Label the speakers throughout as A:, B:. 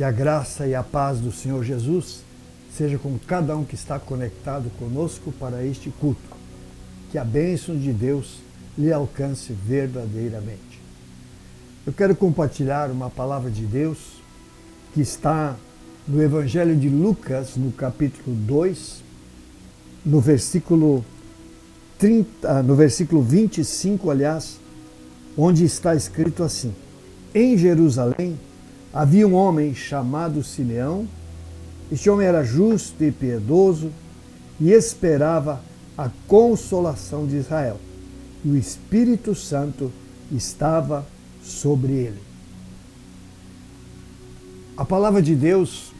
A: Que a graça e a paz do Senhor Jesus seja com cada um que está conectado conosco para este culto. Que a bênção de Deus lhe alcance verdadeiramente. Eu quero compartilhar uma palavra de Deus que está no Evangelho de Lucas, no capítulo 2, no versículo 25, onde está escrito assim: Em Jerusalém havia um homem chamado Simeão. Este homem era justo e piedoso e esperava a consolação de Israel. E o Espírito Santo estava sobre ele. A palavra de Deus,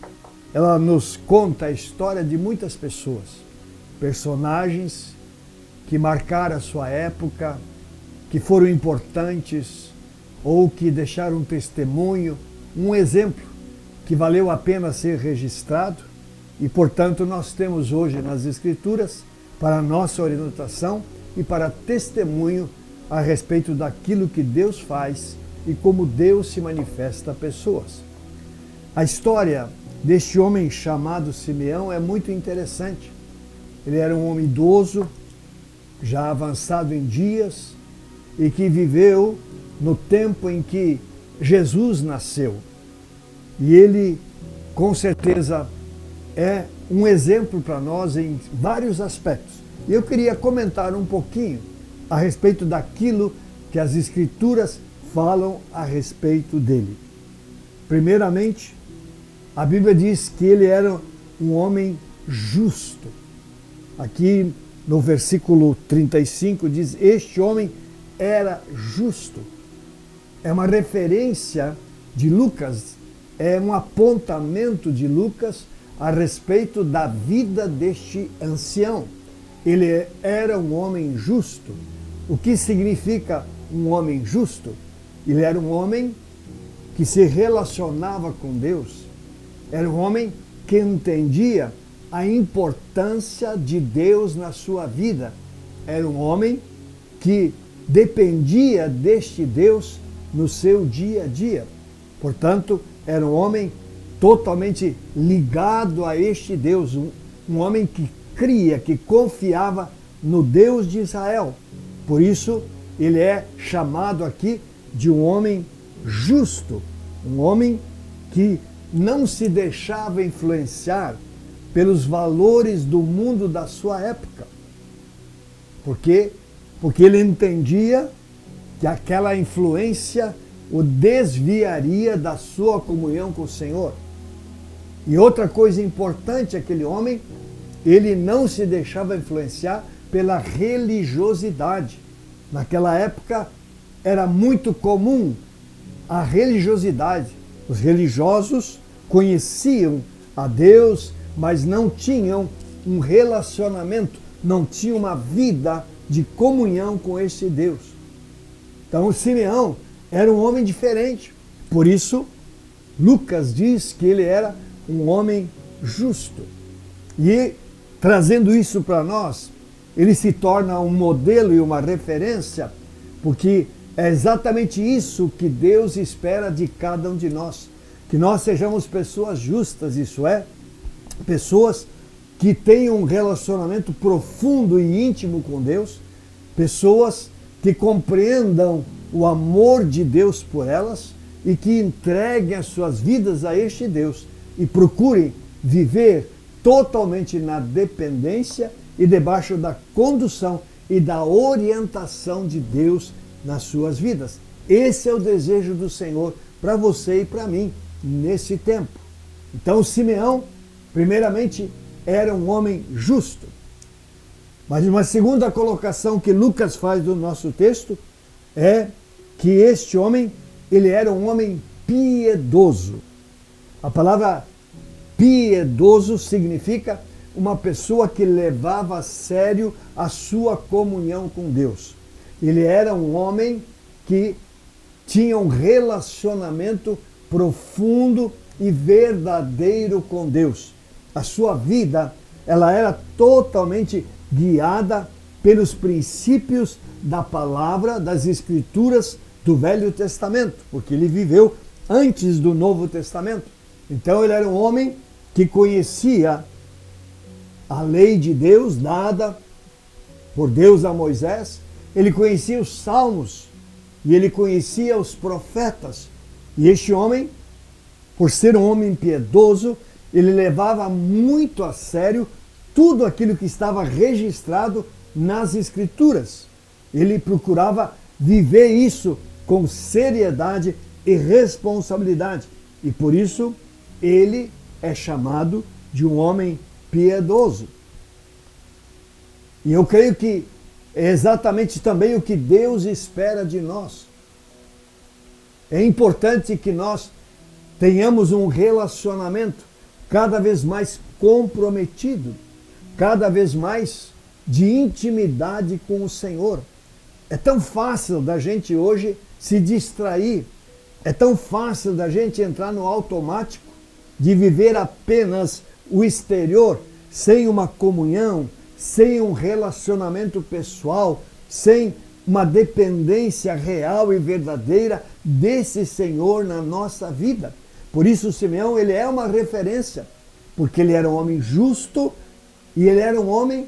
A: ela nos conta a história de muitas pessoas, personagens que marcaram a sua época, que foram importantes ou que deixaram um testemunho, um exemplo que valeu a pena ser registrado e, portanto, nós temos hoje nas Escrituras para nossa orientação e para testemunho a respeito daquilo que Deus faz e como Deus se manifesta a pessoas. A história deste homem chamado Simeão é muito interessante. Ele era um homem idoso, já avançado em dias, e que viveu no tempo em que Jesus nasceu. E ele, com certeza, é um exemplo para nós em vários aspectos. E eu queria comentar um pouquinho a respeito daquilo que as Escrituras falam a respeito dele. Primeiramente, a Bíblia diz que ele era um homem justo. Aqui no versículo 35 diz: Este homem era justo. É uma referência de Lucas, é um apontamento de Lucas a respeito da vida deste ancião. Ele era um homem justo. O que significa um homem justo? Ele era um homem que se relacionava com Deus. Era um homem que entendia a importância de Deus na sua vida. Era um homem que dependia deste Deus no seu dia a dia. Portanto, era um homem totalmente ligado a este Deus, um homem que cria, que confiava no Deus de Israel. Por isso, ele é chamado aqui de um homem justo, um homem que não se deixava influenciar pelos valores do mundo da sua época. Por quê? Porque ele entendia que aquela influência o desviaria da sua comunhão com o Senhor. E outra coisa importante, aquele homem, ele não se deixava influenciar pela religiosidade. Naquela época era muito comum a religiosidade. Os religiosos conheciam a Deus, mas não tinham um relacionamento, não tinham uma vida de comunhão com esse Deus. Então, Simeão era um homem diferente. Por isso, Lucas diz que ele era um homem justo. E, trazendo isso para nós, ele se torna um modelo e uma referência, porque é exatamente isso que Deus espera de cada um de nós. Que nós sejamos pessoas justas, isso é, pessoas que tenham um relacionamento profundo e íntimo com Deus, pessoas que compreendam o amor de Deus por elas e que entreguem as suas vidas a este Deus e procurem viver totalmente na dependência e debaixo da condução e da orientação de Deus nas suas vidas. Esse é o desejo do Senhor para você e para mim nesse tempo. Então, Simeão, primeiramente, era um homem justo. Mas uma segunda colocação que Lucas faz do nosso texto é que este homem, ele era um homem piedoso. A palavra piedoso significa uma pessoa que levava a sério a sua comunhão com Deus. Ele era um homem que tinha um relacionamento profundo e verdadeiro com Deus. A sua vida, ela era totalmente guiada pelos princípios da palavra, das Escrituras do Velho Testamento, porque ele viveu antes do Novo Testamento. Então ele era um homem que conhecia a lei de Deus dada por Deus a Moisés, ele conhecia os salmos e ele conhecia os profetas. E este homem, por ser um homem piedoso, ele levava muito a sério tudo aquilo que estava registrado nas Escrituras. Ele procurava viver isso com seriedade e responsabilidade. E por isso ele é chamado de um homem piedoso. E eu creio que é exatamente também o que Deus espera de nós. É importante que nós tenhamos um relacionamento cada vez mais comprometido, cada vez mais de intimidade com o Senhor. É tão fácil da gente hoje se distrair, é tão fácil da gente entrar no automático, de viver apenas o exterior, sem uma comunhão, sem um relacionamento pessoal, sem uma dependência real e verdadeira desse Senhor na nossa vida. Por isso Simeão, ele é uma referência, porque ele era um homem justo e ele era um homem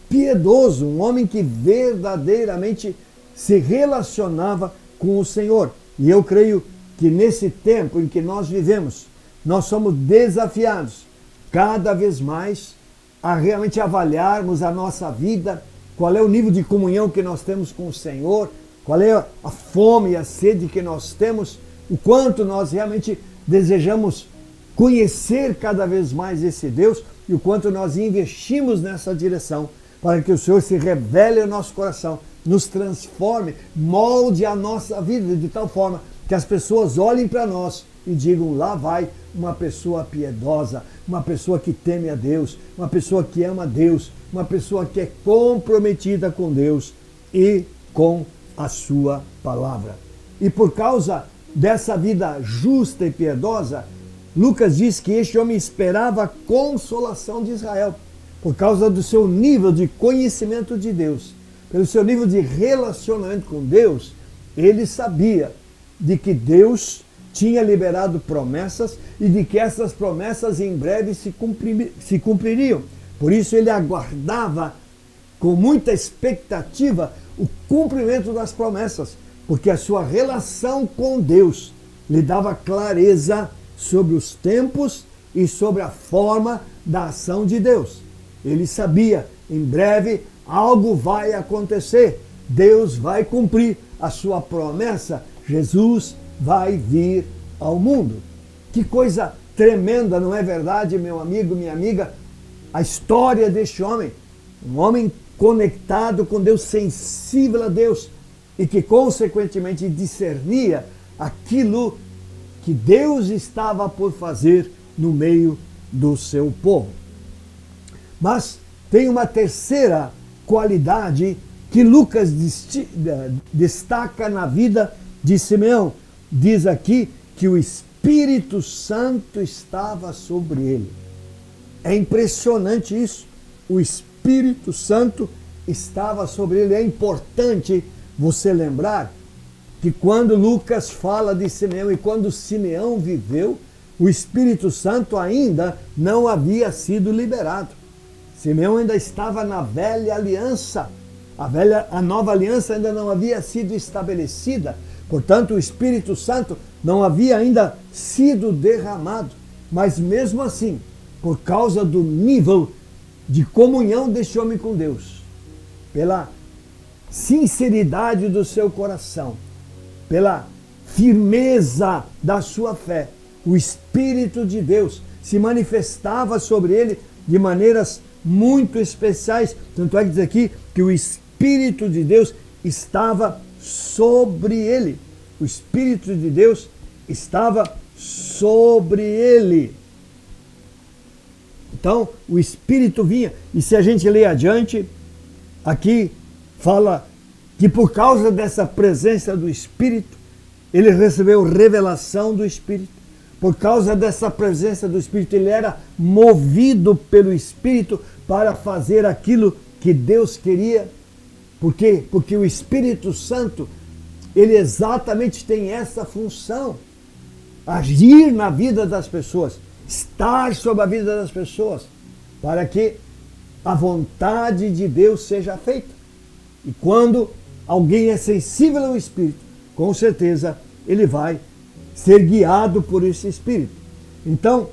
A: piedoso, um homem que verdadeiramente se relacionava com o Senhor. E eu creio que nesse tempo em que nós vivemos, nós somos desafiados cada vez mais a realmente avaliarmos a nossa vida, qual é o nível de comunhão que nós temos com o Senhor, qual é a fome e a sede que nós temos, o quanto nós realmente desejamos conhecer cada vez mais esse Deus e o quanto nós investimos nessa direção para que o Senhor se revele ao nosso coração, nos transforme, molde a nossa vida de tal forma que as pessoas olhem para nós e digam: lá vai uma pessoa piedosa, uma pessoa que teme a Deus, uma pessoa que ama a Deus, uma pessoa que é comprometida com Deus e com a sua palavra. E por causa dessa vida justa e piedosa, Lucas diz que este homem esperava a consolação de Israel, por causa do seu nível de conhecimento de Deus, pelo seu nível de relacionamento com Deus. Ele sabia de que Deus tinha liberado promessas e de que essas promessas em breve se cumpririam. Por isso ele aguardava com muita expectativa o cumprimento das promessas, porque a sua relação com Deus lhe dava clareza sobre os tempos e sobre a forma da ação de Deus. Ele sabia, em breve algo vai acontecer, Deus vai cumprir a sua promessa, Jesus vai vir ao mundo. Que coisa tremenda, não é verdade, meu amigo, minha amiga? A história deste homem, um homem conectado com Deus, sensível a Deus e que consequentemente discernia aquilo que Deus estava por fazer no meio do seu povo. Mas tem uma terceira qualidade que Lucas destaca na vida de Simeão. Diz aqui que o Espírito Santo estava sobre ele. É impressionante isso. O Espírito Santo estava sobre ele. É importante você lembrar que quando Lucas fala de Simeão e quando Simeão viveu, o Espírito Santo ainda não havia sido liberado. Simeão ainda estava na velha aliança. A nova aliança ainda não havia sido estabelecida. Portanto, o Espírito Santo não havia ainda sido derramado. Mas mesmo assim, por causa do nível de comunhão deste homem com Deus, pela sinceridade do seu coração, pela firmeza da sua fé, o Espírito de Deus se manifestava sobre ele de maneiras muito especiais. Tanto é que diz aqui que o Espírito de Deus estava sobre ele. O Espírito de Deus estava sobre ele. Então, o Espírito vinha. E se a gente ler adiante, aqui fala que por causa dessa presença do Espírito, ele recebeu revelação do Espírito. Por causa dessa presença do Espírito, ele era movido pelo Espírito para fazer aquilo que Deus queria. Por quê? Porque o Espírito Santo, ele exatamente tem essa função agir na vida das pessoas, estar sobre a vida das pessoas, para que a vontade de Deus seja feita. E quando alguém é sensível ao Espírito, com certeza ele vai ser guiado por esse Espírito. Então,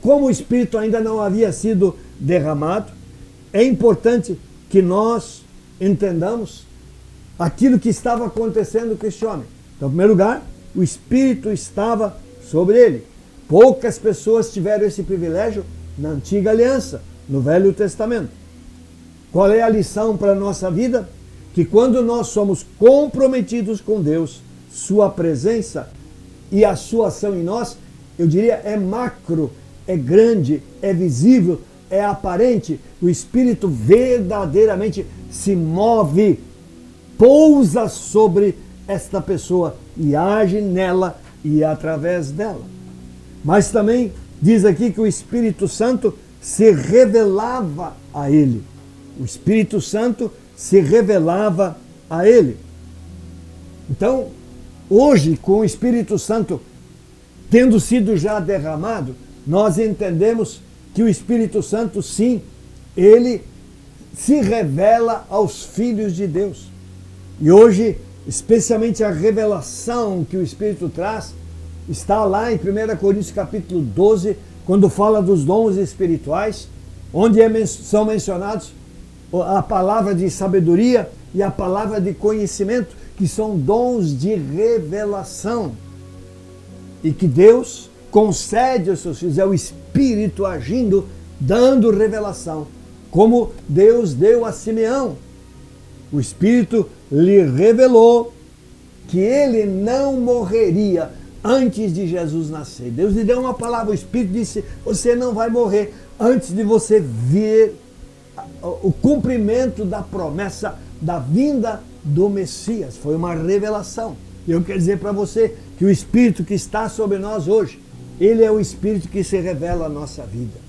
A: como o Espírito ainda não havia sido derramado, é importante que nós entendamos aquilo que estava acontecendo com este homem. Então, em primeiro lugar, o Espírito estava sobre ele. Poucas pessoas tiveram esse privilégio na antiga aliança, no Velho Testamento. Qual é a lição para a nossa vida? Que quando nós somos comprometidos com Deus, sua presença e a sua ação em nós, eu diria, é macro, é grande, é visível, é aparente. O Espírito verdadeiramente se move, pousa sobre esta pessoa e age nela e através dela. Mas também diz aqui que o Espírito Santo se revelava a ele. O Espírito Santo se revelava a ele. Então, hoje, com o Espírito Santo tendo sido já derramado, nós entendemos que o Espírito Santo, sim, ele se revela aos filhos de Deus. E hoje, especialmente a revelação que o Espírito traz, está lá em 1 Coríntios capítulo 12, quando fala dos dons espirituais, onde são mencionados a palavra de sabedoria e a palavra de conhecimento, que são dons de revelação. E que Deus concede aos seus filhos, é o Espírito agindo, dando revelação, como Deus deu a Simeão. O Espírito lhe revelou que ele não morreria antes de Jesus nascer. Deus lhe deu uma palavra, o Espírito disse, você não vai morrer antes de você ver o cumprimento da promessa da vinda do Messias. Foi uma revelação. E eu quero dizer para você que o Espírito que está sobre nós hoje, ele é o Espírito que se revela à nossa vida.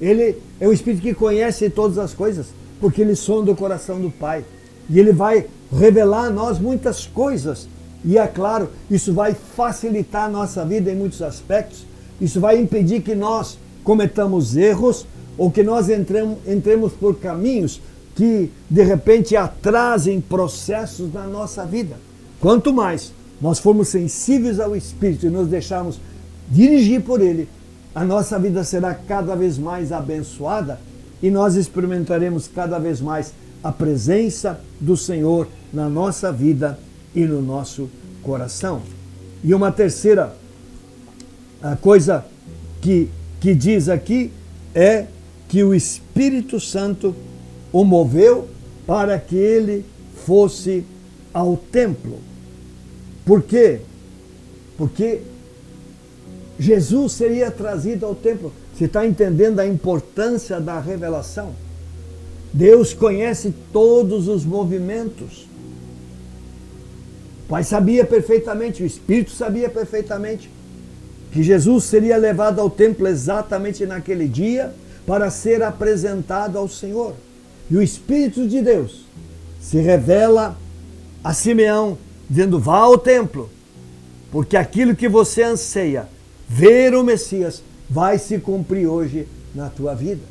A: Ele é o Espírito que conhece todas as coisas, porque ele sonda o coração do Pai. E ele vai revelar a nós muitas coisas. E é claro, isso vai facilitar a nossa vida em muitos aspectos. Isso vai impedir que nós cometamos erros ou que nós entremos por caminhos que de repente atrasem processos na nossa vida. Quanto mais nós formos sensíveis ao Espírito e nos deixarmos dirigir por Ele, a nossa vida será cada vez mais abençoada e nós experimentaremos cada vez mais a presença do Senhor na nossa vida e no nosso coração. E uma terceira coisa que diz aqui é que o Espírito Santo o moveu para que ele fosse ao templo. Por quê? Porque Jesus seria trazido ao templo. Você está entendendo a importância da revelação? Deus conhece todos os movimentos. O Pai sabia perfeitamente, o Espírito sabia perfeitamente que Jesus seria levado ao templo exatamente naquele dia para ser apresentado ao Senhor. E o Espírito de Deus se revela a Simeão, dizendo, vá ao templo, porque aquilo que você anseia, ver o Messias, vai se cumprir hoje na tua vida.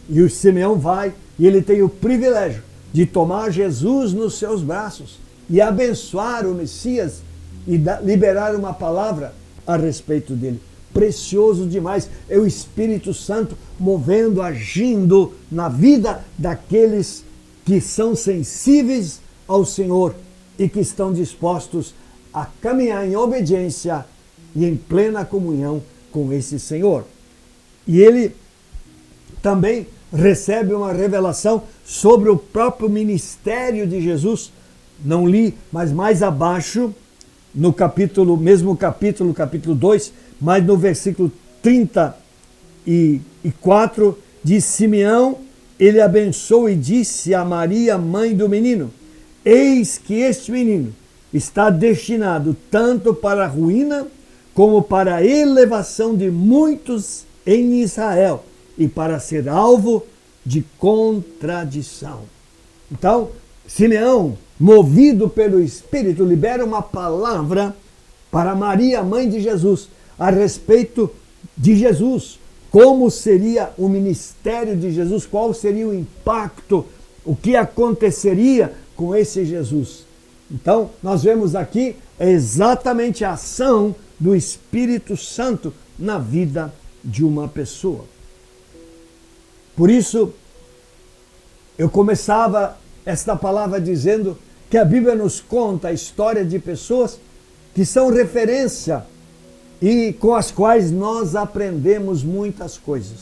A: E o Simeão vai, e ele tem o privilégio de tomar Jesus nos seus braços e abençoar o Messias e liberar uma palavra a respeito dele. Precioso demais, é o Espírito Santo movendo, agindo na vida daqueles que são sensíveis ao Senhor e que estão dispostos a caminhar em obediência e em plena comunhão com esse Senhor. E ele também recebe uma revelação sobre o próprio ministério de Jesus. Não li, mas mais abaixo, no capítulo, mesmo capítulo 2, mas no versículo 34, diz, Simeão, ele abençoou e disse a Maria, mãe do menino, eis que este menino está destinado tanto para a ruína como para a elevação de muitos em Israel e para ser alvo de contradição. Então, Simeão, movido pelo Espírito, libera uma palavra para Maria, mãe de Jesus, a respeito de Jesus. Como seria o ministério de Jesus, qual seria o impacto, o que aconteceria com esse Jesus. Então, nós vemos aqui exatamente a ação do Espírito Santo na vida de uma pessoa. Por isso, eu começava esta palavra dizendo que a Bíblia nos conta a história de pessoas que são referência e com as quais nós aprendemos muitas coisas.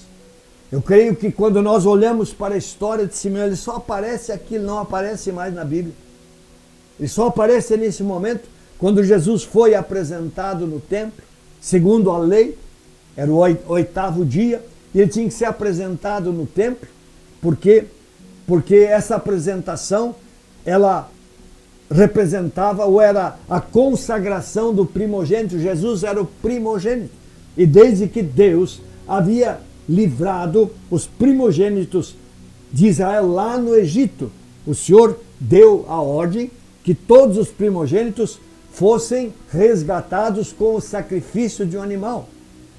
A: Eu creio que quando nós olhamos para a história de Simeão, ele só aparece aqui, ele não aparece mais na Bíblia. Ele só aparece nesse momento, quando Jesus foi apresentado no templo, segundo a lei, era o 8º dia, e ele tinha que ser apresentado no templo, porque essa apresentação, ela representava ou era a consagração do primogênito. Jesus era o primogênito. E desde que Deus havia livrado os primogênitos de Israel lá no Egito, o Senhor deu a ordem que todos os primogênitos fossem resgatados com o sacrifício de um animal.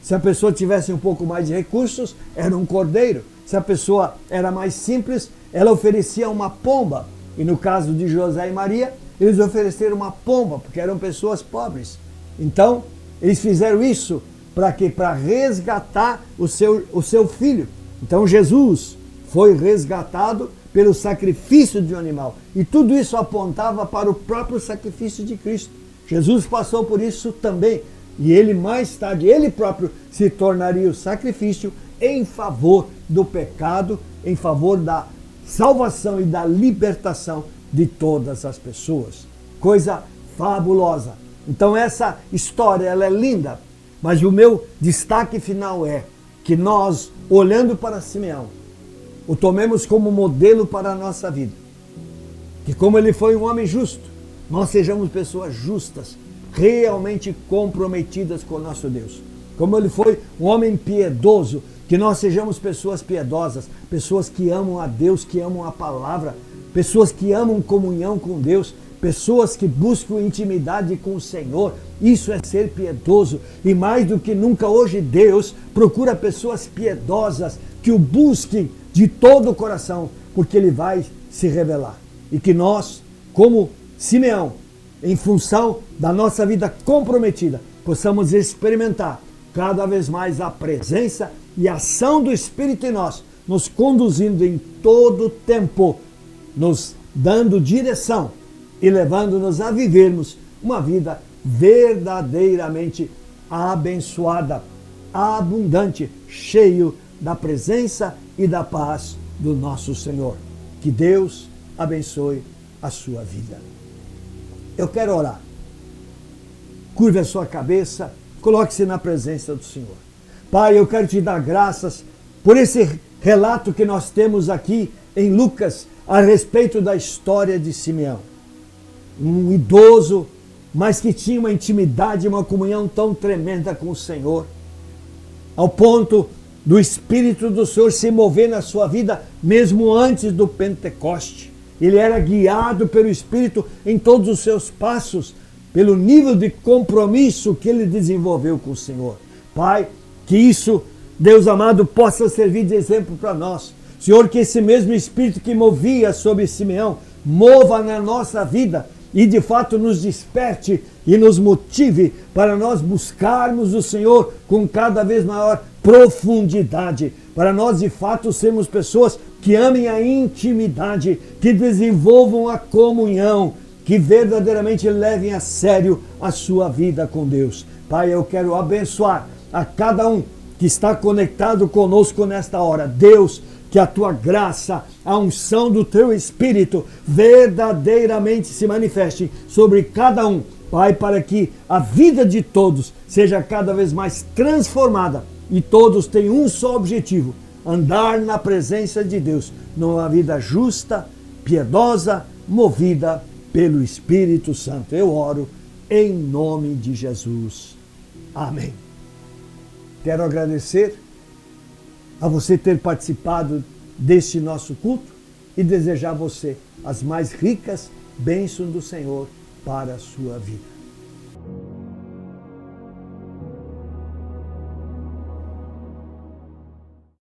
A: Se a pessoa tivesse um pouco mais de recursos, era um cordeiro. Se a pessoa era mais simples, ela oferecia uma pomba. E no caso de José e Maria, eles ofereceram uma pomba, porque eram pessoas pobres. Então, eles fizeram isso para quê? Para resgatar o seu filho. Então, Jesus foi resgatado pelo sacrifício de um animal. E tudo isso apontava para o próprio sacrifício de Cristo. Jesus passou por isso também. E ele mais tarde, ele próprio se tornaria o sacrifício em favor do pecado, em favor da salvação e da libertação de todas as pessoas. Coisa fabulosa. Então essa história, ela é linda, mas o meu destaque final é que nós, olhando para Simeão, o tomemos como modelo para a nossa vida. Que como ele foi um homem justo, nós sejamos pessoas justas, realmente comprometidas com o nosso Deus. Como ele foi um homem piedoso, que nós sejamos pessoas piedosas, pessoas que amam a Deus, que amam a palavra, pessoas que amam comunhão com Deus, pessoas que buscam intimidade com o Senhor. Isso é ser piedoso. E mais do que nunca hoje Deus procura pessoas piedosas que o busquem de todo o coração, porque Ele vai se revelar. E que nós, como Simeão, em função da nossa vida comprometida, possamos experimentar cada vez mais a presença e a ação do Espírito em nós, nos conduzindo em todo o tempo, nos dando direção e levando-nos a vivermos uma vida verdadeiramente abençoada, abundante, cheio da presença e da paz do nosso Senhor. Que Deus abençoe a sua vida. Eu quero orar. Curve a sua cabeça, coloque-se na presença do Senhor. Pai, eu quero te dar graças por esse relato que nós temos aqui em Lucas a respeito da história de Simeão. Um idoso, mas que tinha uma intimidade, uma comunhão tão tremenda com o Senhor, ao ponto do Espírito do Senhor se mover na sua vida mesmo antes do Pentecoste. Ele era guiado pelo Espírito em todos os seus passos, pelo nível de compromisso que ele desenvolveu com o Senhor. Pai, que isso, Deus amado, possa servir de exemplo para nós. Senhor, que esse mesmo Espírito que movia sobre Simeão, mova na nossa vida e de fato nos desperte e nos motive para nós buscarmos o Senhor com cada vez maior profundidade, para nós de fato sermos pessoas que amem a intimidade, que desenvolvam a comunhão, que verdadeiramente levem a sério a sua vida com Deus. Pai, eu quero abençoar a cada um que está conectado conosco nesta hora. Deus, que a tua graça, a unção do teu Espírito verdadeiramente se manifeste sobre cada um. Pai, para que a vida de todos seja cada vez mais transformada e todos tenham um só objetivo: andar na presença de Deus, numa vida justa, piedosa, movida pelo Espírito Santo. Eu oro em nome de Jesus. Amém. Quero agradecer a você ter participado deste nosso culto e desejar a você as mais ricas bênçãos do Senhor para a sua vida.